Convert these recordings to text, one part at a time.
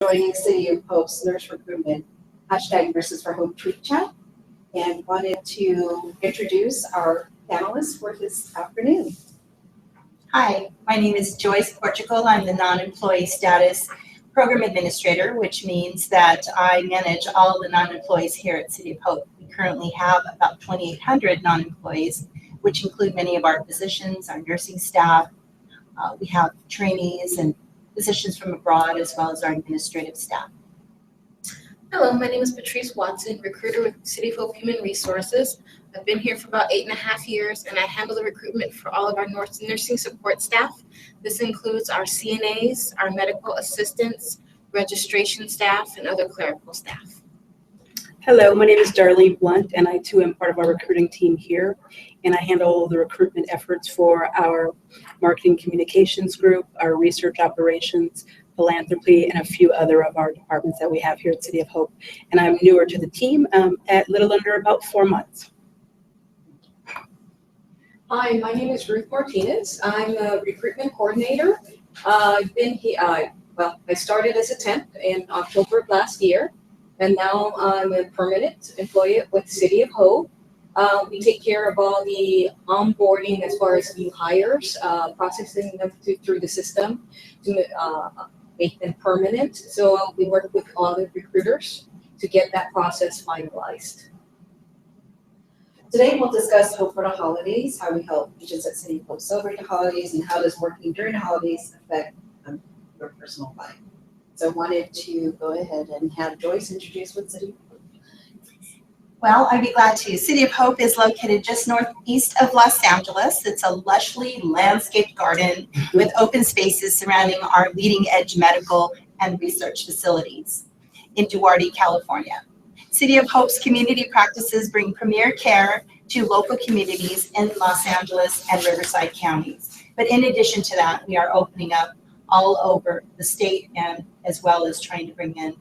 joining City of Hope's nurse recruitment hashtag Nurses for Hope tweet chat and wanted to introduce our panelists for this afternoon. Hi, my name is Joyce Portugal. I'm the non-employee status program administrator, which means that I manage all the non-employees here at City of Hope. We currently have about 2,800 non-employees, which include many of our physicians, our nursing staff. We have trainees and physicians from abroad, as well as our administrative staff. Hello, my name is Patrice Watson, recruiter with City of Hope Human Resources. I've been here for about 8.5 years, and I handle the recruitment for all of our nursing support staff. This includes our CNAs, our medical assistants, registration staff, and other clerical staff. Hello, my name is Darlene Blunt, and I too am part of our recruiting team here, and I handle the recruitment efforts for our marketing communications group, our research operations, philanthropy, and a few other of our departments that we have here at City of Hope. And I'm newer to the team at little under about 4 months. Hi, my name is Ruth Martinez. I'm a recruitment coordinator. I've been here, I started as a temp in October of last year, and now I'm a permanent employee with City of Hope. We take care of all the onboarding as far as new hires, processing them through the system to make them permanent. So we work with all the recruiters to get that process finalized. Today we'll discuss Hope for the Holidays, how we help agents at City of Hope celebrate the holidays, and how does working during the holidays affect your personal life. So I wanted to go ahead and have Joyce introduce what City of Hope. Well, I'd be glad to. City of Hope is located just northeast of Los Angeles. It's a lushly landscaped garden with open spaces surrounding our leading edge medical and research facilities in Duarte, California. City of Hope's community practices bring premier care to local communities in Los Angeles and Riverside counties. But in addition to that, we are opening up all over the state, and as well as trying to bring in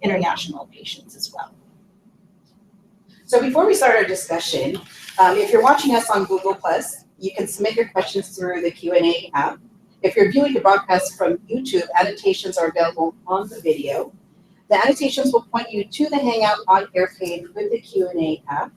international patients as well. So before we start our discussion, if you're watching us on Google+, you can submit your questions through the Q&A app. If you're viewing the broadcast from YouTube, annotations are available on the video. The annotations will point you to the Hangout on Air page with the Q&A app.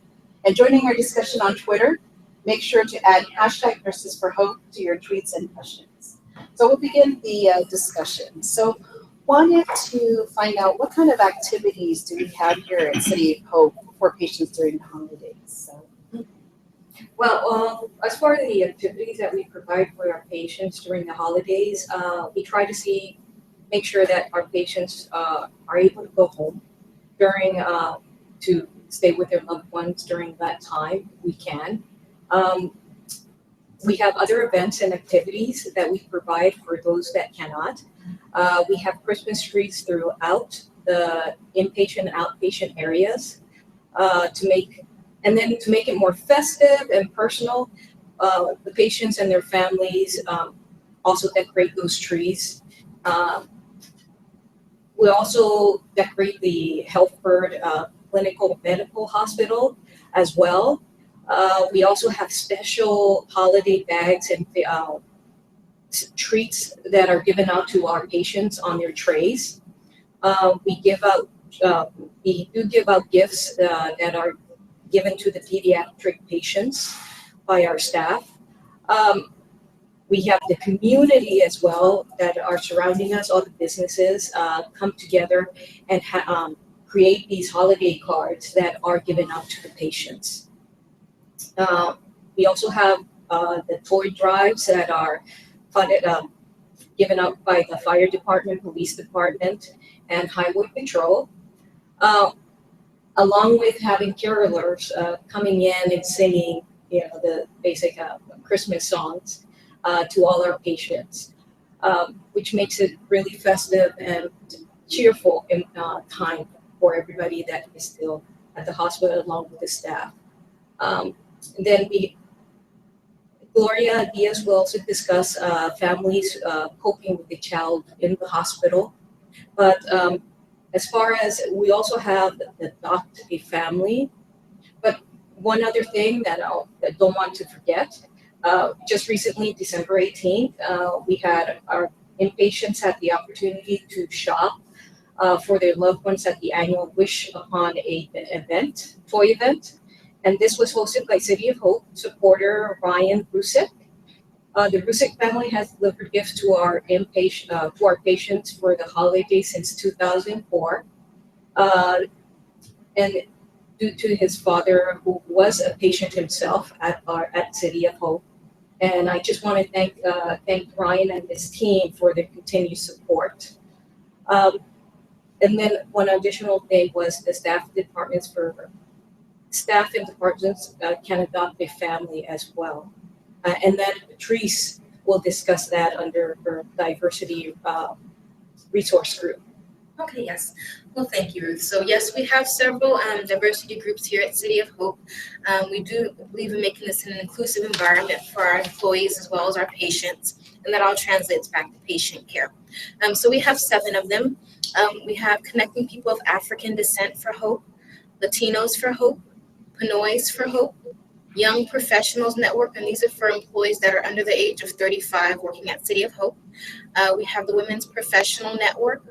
And joining our discussion on Twitter, make sure to add hashtag Nurses for Hope to your tweets and questions. So we'll begin the discussion. So wanted to find out what kind of activities do we have here at City of Hope for patients during the holidays? So. Well, as far as the activities that we provide for our patients during the holidays, we try to make sure that our patients are able to go home during, to stay with their loved ones during that time, we can. We have other events and activities that we provide for those that cannot. We have Christmas trees throughout the inpatient and outpatient areas to make it more festive and personal. The patients and their families also decorate those trees. We also decorate the Healthford Clinical Medical Hospital as well. We also have special holiday bags and treats that are given out to our patients on their trays. We do give out gifts that are given to the pediatric patients by our staff. We have the community as well that are surrounding us. All the businesses come together and create these holiday cards that are given out to the patients. We also have the toy drives that are funded, given out by the fire department, police department, and highway patrol, along with having carolers coming in and singing, the basic Christmas songs to all our patients, which makes it really festive and cheerful in time for everybody that is still at the hospital along with the staff. And then Gloria Diaz will also discuss families coping with the child in the hospital. But as far as we also have the Adopt a Family. But one other thing that I don't want to forget, just recently, December 18th, we had our inpatients had the opportunity to shop for their loved ones at the annual Wish Upon a toy event. And this was hosted by City of Hope supporter Ryan Brusek. The Brusek family has delivered gifts to our patients for the holiday since 2004. And due to his father, who was a patient himself at City of Hope. And I just want to thank Ryan and his team for their continued support. And then one additional thing was the staff and departments can adopt a family as well. And then Patrice will discuss that under her diversity resource group. Okay, yes. Well, thank you, Ruth. So yes, we have several diversity groups here at City of Hope. We do believe in making this an inclusive environment for our employees as well as our patients, and that all translates back to patient care. So we have 7 of them. We have Connecting People of African Descent for Hope, Latinos for Hope, Pinoys for Hope, Young Professionals Network, and these are for employees that are under the age of 35 working at City of Hope. We have the Women's Professional Network,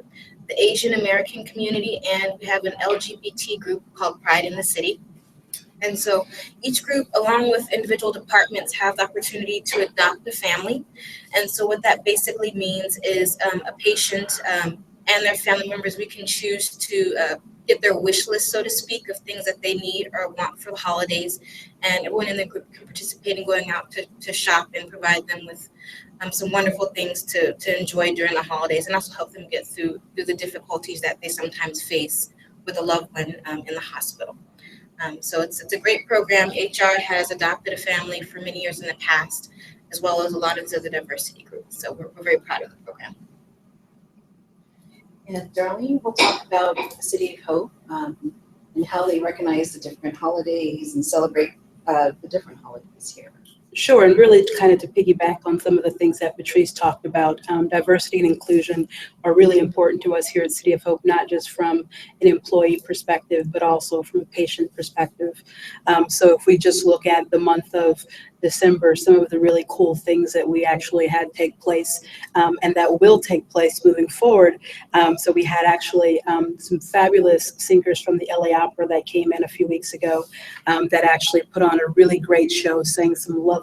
the Asian American community, and we have an LGBT group called Pride in the City. And so each group, along with individual departments, have the opportunity to adopt a family. And so what that basically means is a patient and their family members, we can choose to get their wish list, so to speak, of things that they need or want for the holidays. And everyone in the group can participate in going out to shop and provide them with some wonderful things to enjoy during the holidays, and also help them get through the difficulties that they sometimes face with a loved one in the hospital. So it's a great program. HR has adopted a family for many years in the past, as well as a lot of the other diversity groups. So we're very proud of the program. And Darlene will talk about the City of Hope and how they recognize the different holidays and celebrate the different holidays here. Sure, and really kind of to piggyback on some of the things that Patrice talked about, diversity and inclusion are really important to us here at City of Hope, not just from an employee perspective, but also from a patient perspective. So if we just look at the month of December, some of the really cool things that we actually had take place and that will take place moving forward. So we had actually some fabulous singers from the LA Opera that came in a few weeks ago that actually put on a really great show, sang some lovely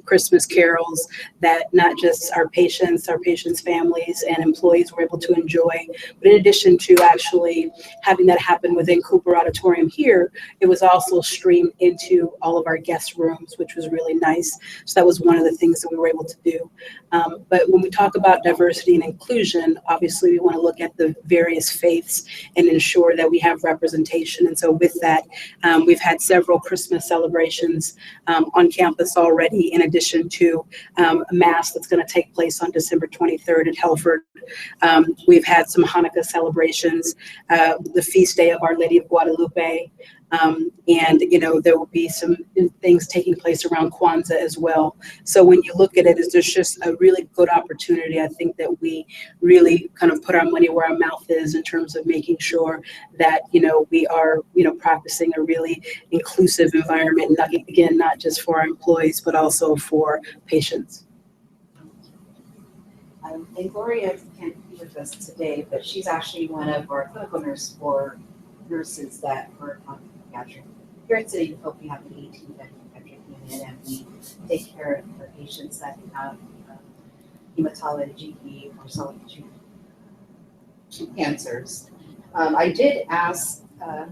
Christmas carols that not just our patients' families and employees were able to enjoy, but in addition to actually having that happen within Cooper Auditorium here, it was also streamed into all of our guest rooms, which was really nice. So that was one of the things that we were able to do. But when we talk about diversity and inclusion, obviously we want to look at the various faiths and ensure that we have representation. And so with that, we've had several Christmas celebrations on campus already, in addition to a mass that's going to take place on December 23rd at Helford. We've had some Hanukkah celebrations, the feast day of Our Lady of Guadalupe, and there will be some things taking place around Kwanzaa as well. So when you look at it, there's just a really good opportunity. I think that we really kind of put our money where our mouth is in terms of making sure that we are practicing a really inclusive environment, not just for our employees but also for patients. And Gloria can't be with us today, but she's actually one of our clinical nurses that work on pediatric. Here at City of Hope, we have an 18-bed pediatric unit, and we take care of our patients that have hematology or solid tumor cancers. I did ask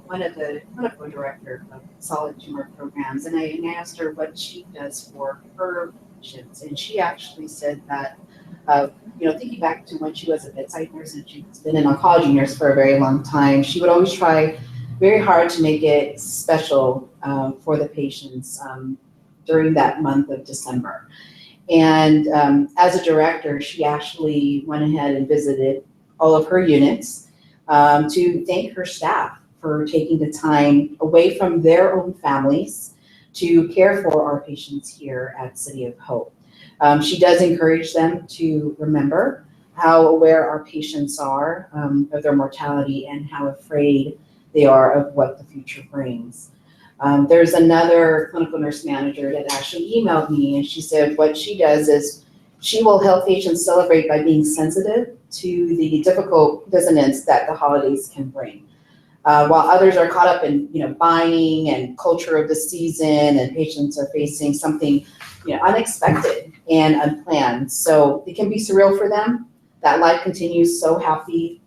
one of the clinical director of solid tumor programs, and I asked her what she does for her patients, and she actually said that thinking back to when she was a bedside nurse and she's been an oncology nurse for a very long time, she would always try very hard to make it special for the patients during that month of December. And as a director, she actually went ahead and visited all of her units to thank her staff for taking the time away from their own families to care for our patients here at City of Hope. She does encourage them to remember how aware our patients are of their mortality and how afraid they are of what the future brings. There's another clinical nurse manager that actually emailed me, and she said what she does is She will help patients celebrate by being sensitive to the difficult dissonance that the holidays can bring. While others are caught up in, buying and culture of the season, and patients are facing something, unexpected and unplanned. So it can be surreal for them that life continues so happy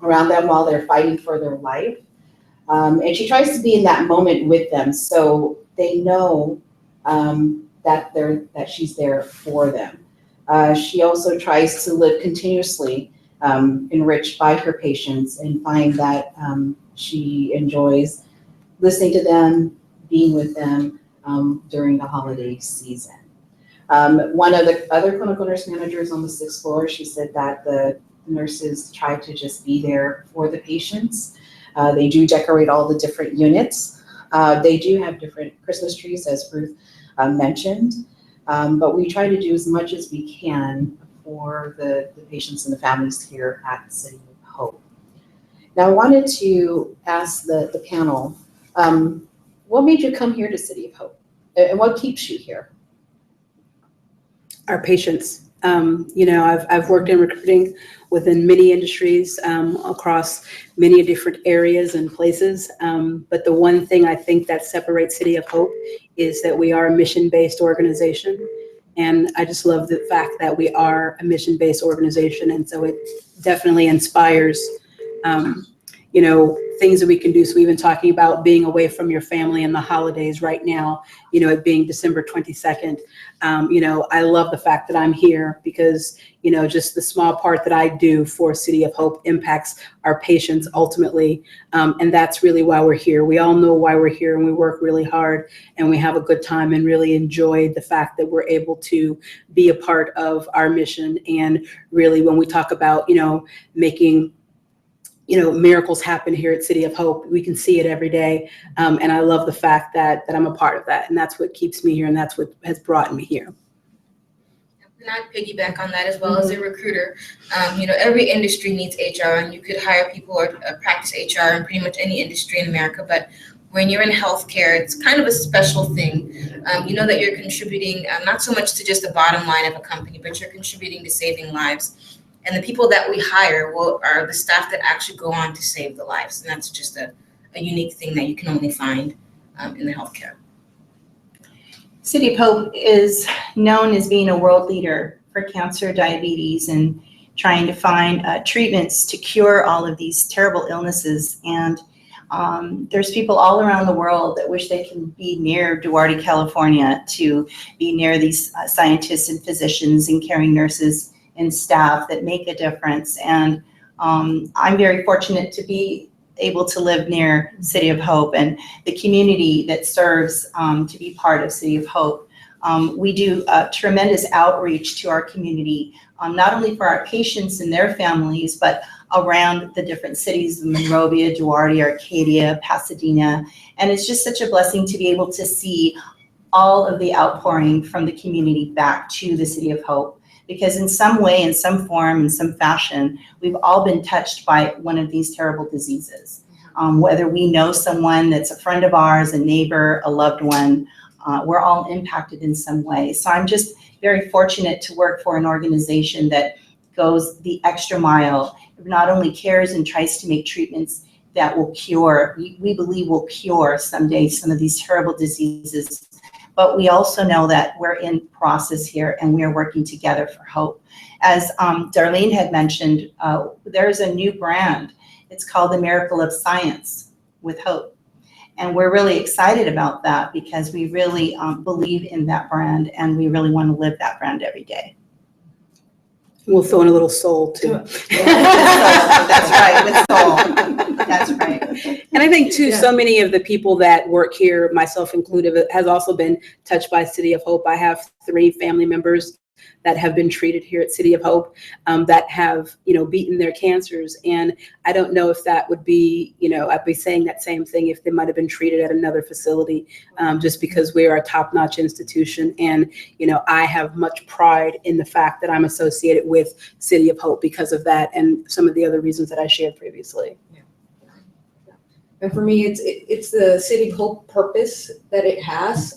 around them while they're fighting for their life. And she tries to be in that moment with them so they know that she's there for them. She also tries to live continuously enriched by her patients and find that she enjoys listening to them, being with them during the holiday season. One of the other clinical nurse managers on the 6th floor, she said that the nurses try to just be there for the patients. They do decorate all the different units. They do have different Christmas trees, as Ruth mentioned, but we try to do as much as we can for the patients and the families here at City of Hope. Now, I wanted to ask the panel, what made you come here to City of Hope? And what keeps you here? Our patients. I've worked in recruiting within many industries across many different areas and places. But the one thing I think that separates City of Hope is that we are a mission-based organization. And I just love the fact that we are a mission-based organization. And so it definitely inspires, things that we can do. So we've been talking about being away from your family in the holidays right now, it being December 22nd. I love the fact that I'm here because, just the small part that I do for City of Hope impacts our patients ultimately. And that's really why we're here. We all know why we're here, and we work really hard and we have a good time and really enjoy the fact that we're able to be a part of our mission. And really, when we talk about, making miracles happen here at City of Hope, we can see it every day. And I love the fact that I'm a part of that. And that's what keeps me here. And that's what has brought me here. And I'd piggyback on that as well as a recruiter. Every industry needs HR, and you could hire people or practice HR in pretty much any industry in America. But when you're in healthcare, it's kind of a special thing. You know that you're contributing not so much to just the bottom line of a company, but you're contributing to saving lives. And the people that we hire are the staff that actually go on to save the lives. And that's just a unique thing that you can only find in the healthcare. City of Hope is known as being a world leader for cancer, diabetes, and trying to find treatments to cure all of these terrible illnesses. And there's people all around the world that wish they can be near Duarte, California, to be near these scientists and physicians and caring nurses and staff that make a difference. And I'm very fortunate to be able to live near City of Hope and the community that serves to be part of City of Hope. We do tremendous outreach to our community, not only for our patients and their families, but around the different cities, Monrovia, Duarte, Arcadia, Pasadena. And it's just such a blessing to be able to see all of the outpouring from the community back to the City of Hope. Because in some way, in some form, in some fashion, we've all been touched by one of these terrible diseases. Whether we know someone that's a friend of ours, a neighbor, a loved one, we're all impacted in some way. So I'm just very fortunate to work for an organization that goes the extra mile, not only cares and tries to make treatments that will cure, we believe will cure someday some of these terrible diseases. But we also know that we're in process here and we are working together for hope. As Darlene had mentioned, there's a new brand. It's called The Miracle of Science with Hope. And we're really excited about that because we really believe in that brand and we really want to live that brand every day. We'll throw in a little soul too. That's right, with soul. That's right. And I think too, so many of the people that work here, myself included, has also been touched by City of Hope. I have 3 family members that have been treated here at City of Hope that have, beaten their cancers. And I don't know if that would be, I'd be saying that same thing if they might have been treated at another facility, just because we are a top-notch institution. And, I have much pride in the fact that I'm associated with City of Hope because of that and some of the other reasons that I shared previously. And for me, it's the City of Hope purpose that it has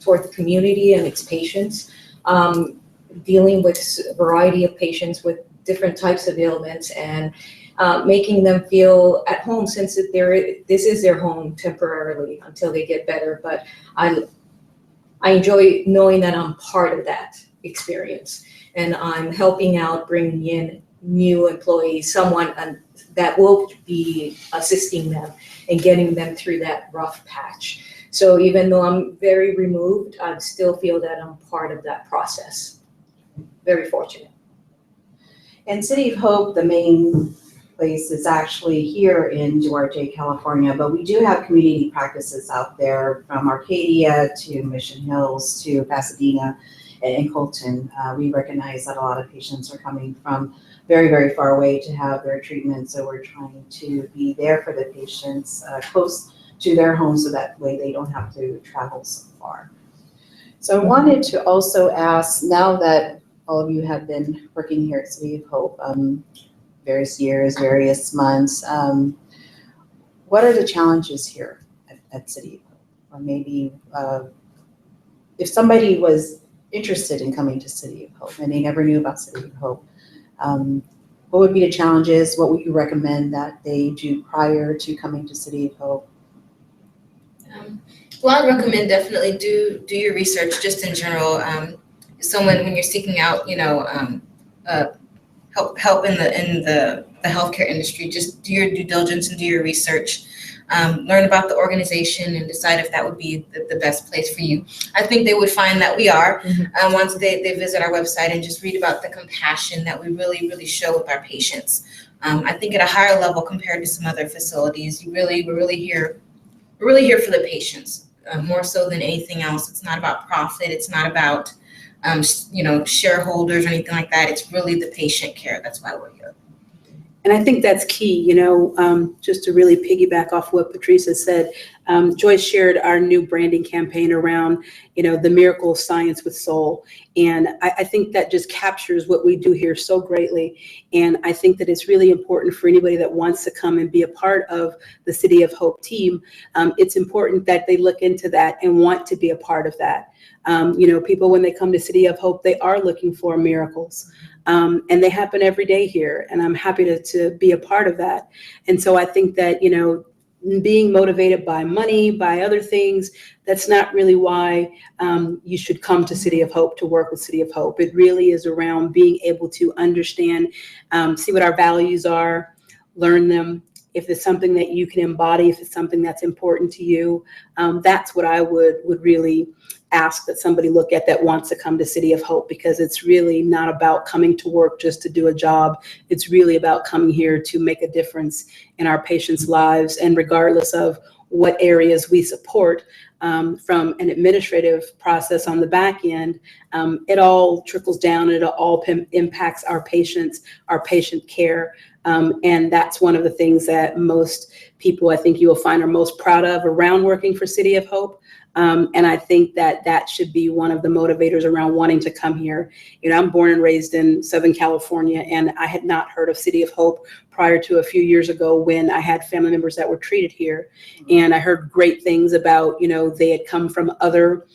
toward the community and its patients. dealing with a variety of patients with different types of ailments and making them feel at home, since this is their home temporarily until they get better. But I enjoy knowing that I'm part of that experience, and I'm helping out, bringing in new employees, someone that will be assisting them and getting them through that rough patch. So even though I'm very removed, I still feel that I'm part of that process. Very fortunate. And City of Hope, the main place, is actually here in Duarte, California, but we do have community practices out there from Arcadia to Mission Hills to Pasadena and Colton. We recognize that a lot of patients are coming from very, very far away to have their treatment, so we're trying to be there for the patients close to their homes so that way they don't have to travel so far. So I wanted to also ask, now that all of you have been working here at City of Hope, various years, various months, what are the challenges here at City of Hope? Or maybe if somebody was interested in coming to City of Hope and they never knew about City of Hope, what would be the challenges? What would you recommend that they do prior to coming to City of Hope? Well, I'd recommend definitely do your research just in general. Someone, when you're seeking out, help in the healthcare industry, just do your due diligence and do your research. Learn about the organization and decide if that would be the best place for you. I think they would find that we are once they visit our website and just read about the compassion that we really, really show with our patients. I think at a higher level compared to some other facilities, we're really here for the patients, more so than anything else. It's not about profit. It's not about shareholders or anything like that. It's really the patient care. That's why we're here. And I think that's key, just to really piggyback off what Patrice has said. Joyce shared our new branding campaign around, the miracle of science with soul. And I think that just captures what we do here so greatly. And I think that it's really important for anybody that wants to come and be a part of the City of Hope team. It's important that they look into that and want to be a part of that. People, when they come to City of Hope, they are looking for miracles. And they happen every day here, and I'm happy to be a part of that. And so I think that, being motivated by money, by other things, that's not really why you should come to City of Hope to work with City of Hope. It really is around being able to understand, see what our values are, learn them. If it's something that you can embody, if it's something that's important to you, that's what I would really ask that somebody look at that wants to come to City of Hope, because it's really not about coming to work just to do a job. It's really about coming here to make a difference in our patients' lives. And regardless of what areas we support, from an administrative process on the back end, it all trickles down and it all impacts our patients, our patient care. And that's one of the things that most people, I think you will find, are most proud of around working for City of Hope. And I think that should be one of the motivators around wanting to come here. I'm born and raised in Southern California, and I had not heard of City of Hope prior to a few years ago when I had family members that were treated here. And I heard great things about, they had come from other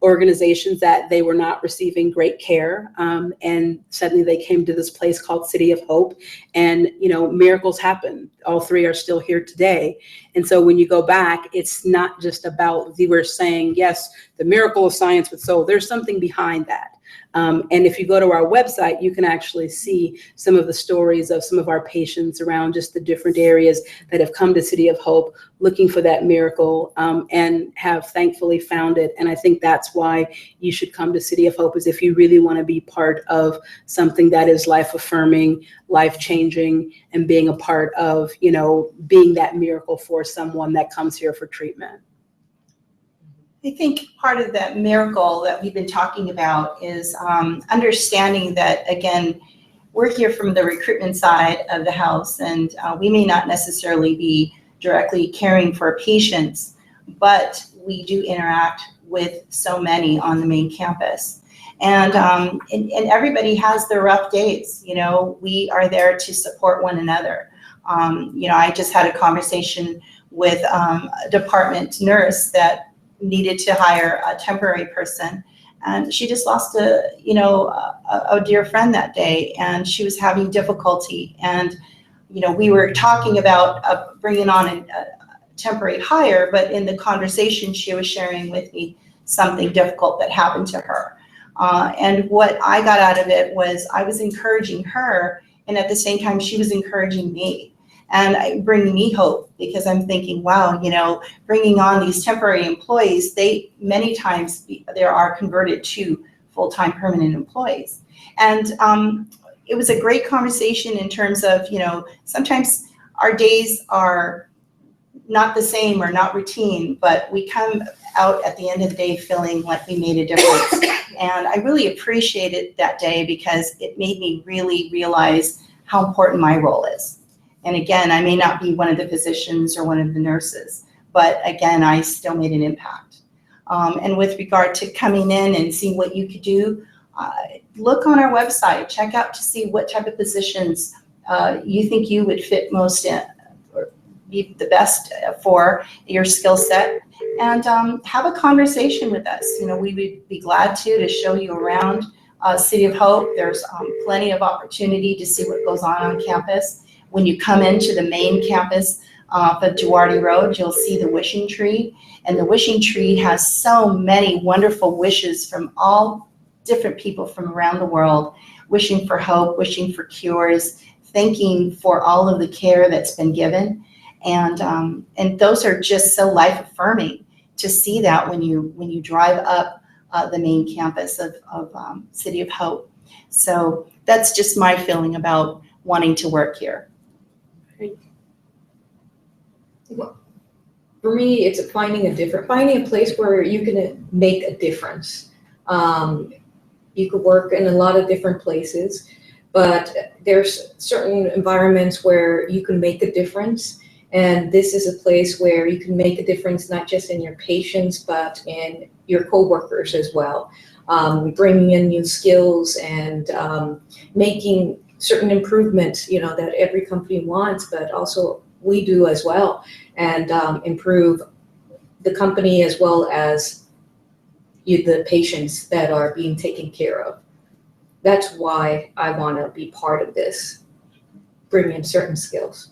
organizations that they were not receiving great care. And suddenly they came to this place called City of Hope, and, miracles happen. All three are still here today. And so when you go back, it's not just about, we're saying, yes, the miracle of science with soul, there's something behind that. And if you go to our website, you can actually see some of the stories of some of our patients around just the different areas that have come to City of Hope looking for that miracle, and have thankfully found it. And I think that's why you should come to City of Hope, is if you really want to be part of something that is life affirming, life changing, and being a part of, being that miracle for someone that comes here for treatment. I think part of that miracle that we've been talking about is understanding that, again, we're here from the recruitment side of the house, and we may not necessarily be directly caring for patients, but we do interact with so many on the main campus. And everybody has their rough days. We are there to support one another. I just had a conversation with a department nurse that needed to hire a temporary person, And she just lost a dear friend that day, and she was having difficulty. And, we were talking about bringing on a temporary hire, but in the conversation, she was sharing with me something difficult that happened to her. And what I got out of it was I was encouraging her, and at the same time, she was encouraging me and bringing me hope, because I'm thinking, wow, bringing on these temporary employees, many times they are converted to full-time permanent employees. And it was a great conversation in terms of, sometimes our days are not the same or not routine, but we come out at the end of the day feeling like we made a difference. And I really appreciated that day because it made me really realize how important my role is. And again, I may not be one of the physicians or one of the nurses, but again, I still made an impact. And with regard to coming in and seeing what you could do, look on our website, check out to see what type of positions you think you would fit most in, or be the best for your skill set, and have a conversation with us. We would be glad to show you around City of Hope. There's plenty of opportunity to see what goes on campus. When you come into the main campus of Duarte Road, you'll see the wishing tree, and the wishing tree has so many wonderful wishes from all different people from around the world, wishing for hope, wishing for cures, thanking for all of the care that's been given. And those are just so life affirming to see that when you drive up the main campus of City of Hope. So that's just my feeling about wanting to work here. For me, it's finding a place where you can make a difference. You could work in a lot of different places, but there's certain environments where you can make a difference. And this is a place where you can make a difference, not just in your patients, but in your coworkers as well. Bringing in new skills and making certain improvements, that every company wants, but also we do as well, and improve the company as well as the patients that are being taken care of. That's why I want to be part of this, bring in certain skills.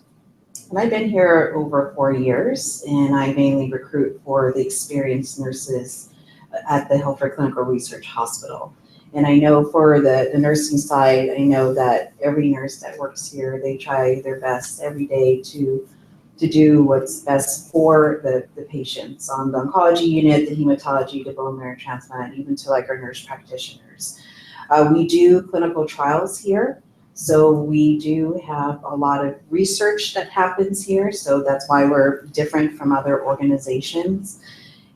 And I've been here over 4 years, and I mainly recruit for the experienced nurses at the Helfer Clinical Research Hospital. And I know for the nursing side, I know that every nurse that works here, they try their best every day to do what's best for the patients on the oncology unit, the hematology, the bone marrow transplant, even to like our nurse practitioners. We do clinical trials here. So we do have a lot of research that happens here. So that's why we're different from other organizations.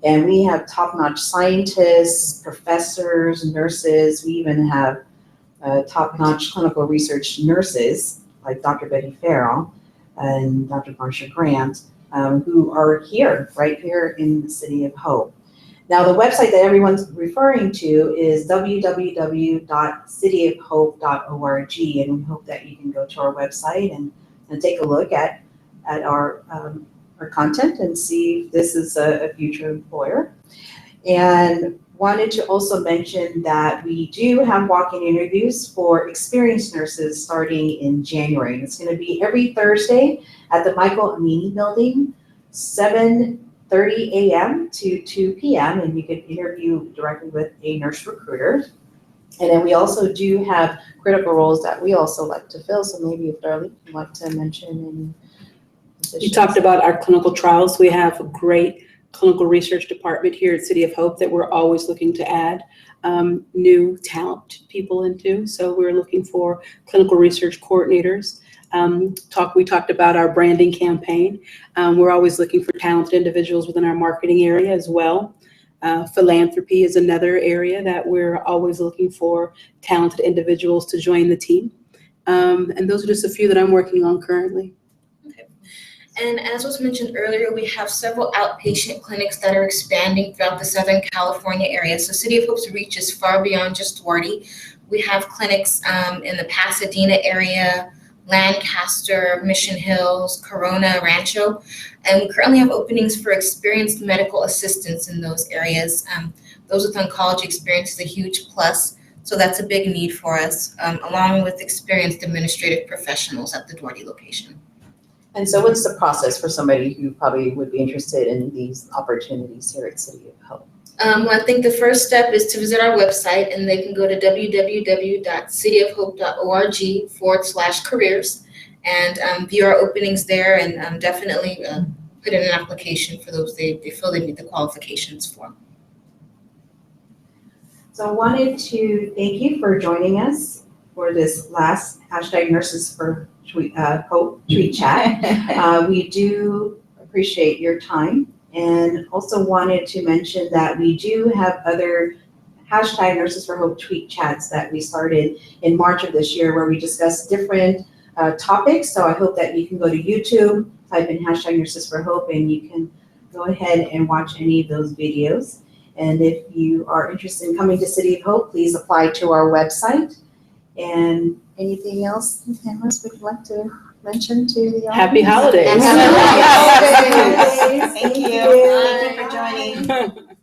And we have top-notch scientists, professors, nurses. We even have top-notch clinical research nurses like Dr. Betty Farrell and Dr. Marsha Grant, who are here, right here in the City of Hope. Now, the website that everyone's referring to is www.cityofhope.org, and we hope that you can go to our website and take a look at our content and see if this is a future employer. And wanted to also mention that we do have walk-in interviews for experienced nurses starting in January. It's going to be every Thursday at the Michael Amini Building, 7:30 a.m. to 2 p.m. and you can interview directly with a nurse recruiter. And then we also do have critical roles that we also like to fill. So maybe if Darlene would like to mention any positions. You talked about our clinical trials. We have a great clinical research department here at City of Hope that we're always looking to add new talent people into. So we're looking for clinical research coordinators. We talked about our branding campaign. We're always looking for talented individuals within our marketing area as well. Philanthropy is another area that we're always looking for talented individuals to join the team. And those are just a few that I'm working on currently. And as was mentioned earlier, we have several outpatient clinics that are expanding throughout the Southern California area. So City of Hope's reach is far beyond just Duarte. We have clinics in the Pasadena area, Lancaster, Mission Hills, Corona, Rancho, and we currently have openings for experienced medical assistants in those areas. those with oncology experience is a huge plus. So that's a big need for us, along with experienced administrative professionals at the Doherty location. And so what's the process for somebody who probably would be interested in these opportunities here at City of Hope? Well, I think the first step is to visit our website, and they can go to www.cityofhope.org/careers and view our openings there, and definitely put in an application for those they feel they meet the qualifications for. So I wanted to thank you for joining us for this last #Nurses for Hope tweet chat. We do appreciate your time, and also wanted to mention that we do have other #Nurses for Hope tweet chats that we started in March of this year, where we discuss different topics. So I hope that you can go to YouTube, type in #Nurses for Hope, and you can go ahead and watch any of those videos. And if you are interested in coming to City of Hope, please apply to our website. And anything else, Pamela, would you like to mention to the audience? Happy holidays. Happy holidays. Thank you. Thank you. Thank you for joining.